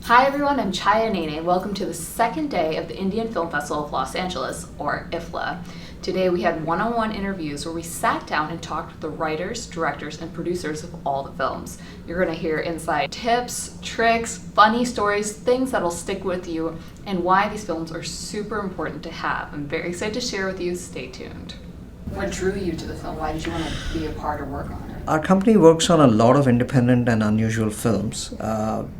Hi everyone, I'm Chhaya Nene. Welcome to the second day of the Indian Film Festival of Los Angeles, or IFFLA. Today we had one-on-one interviews where we sat down and talked with the writers, directors, and producers of all the films. You're going to hear inside tips, tricks, funny stories, things that'll stick with you, and why these films are super important to have. I'm very excited to share with you. Stay tuned. What drew you to the film? Why did you want to be a part or work on it? Our company works on a lot of independent and unusual films.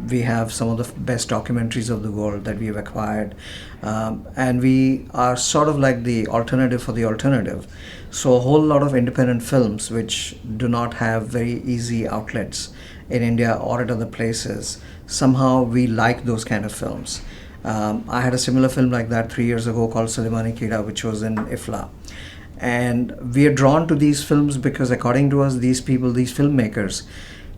We have some of the best documentaries of the world that we've acquired, and we are sort of like the alternative for the alternative. So a whole lot of independent films which do not have very easy outlets in India or at other places. Somehow we like those kind of films. I had a similar film like that 3 years ago called Suleimani Kida, which was in IFFLA. And we are drawn to these films because, according to us, these people, these filmmakers,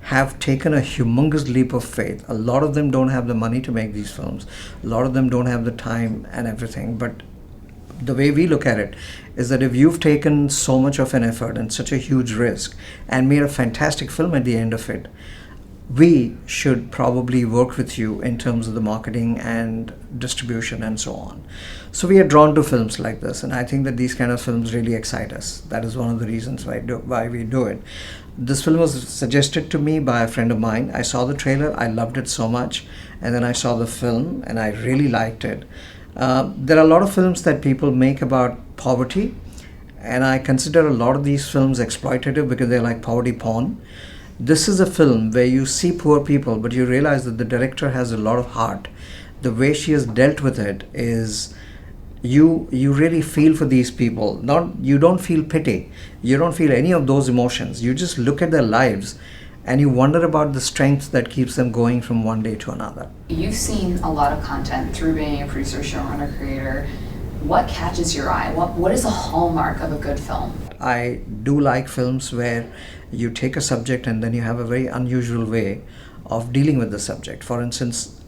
have taken a humongous leap of faith. A lot of them don't have the money to make these films. A lot of them don't have the time and everything. But the way we look at it is that if you've taken so much of an effort and such a huge risk and made a fantastic film at the end of it, we should probably work with you in terms of the marketing and distribution and so on. So we are drawn to films like this, and I think that these kind of films really excite us. That is one of the reasons why we do it. This film was suggested to me by a friend of mine. I saw the trailer, I loved it so much, and then I saw the film and I really liked it. There are a lot of films that people make about poverty, and I consider a lot of these films exploitative because they're like poverty porn. This is a film where you see poor people, but you realize that the director has a lot of heart. The way she has dealt with it is you really feel for these people. You don't feel pity. You don't feel any of those emotions. You just look at their lives and you wonder about the strength that keeps them going from one day to another. You've seen a lot of content through being a producer, showrunner, creator. What catches your eye? What is a hallmark of a good film? I do like films where you take a subject and then you have a very unusual way of dealing with the subject. For instance,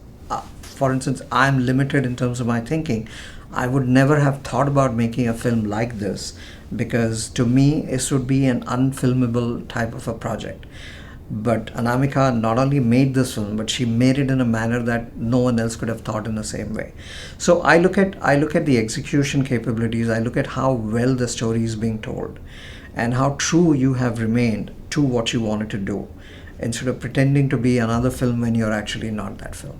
I'm limited in terms of my thinking. I would never have thought about making a film like this because to me, this would be an unfilmable type of a project. But Anamika not only made this film, but she made it in a manner that no one else could have thought in the same way. So I look at the execution capabilities. I look at how well the story is being told and how true you have remained to what you wanted to do instead of pretending to be another film when you're actually not that film.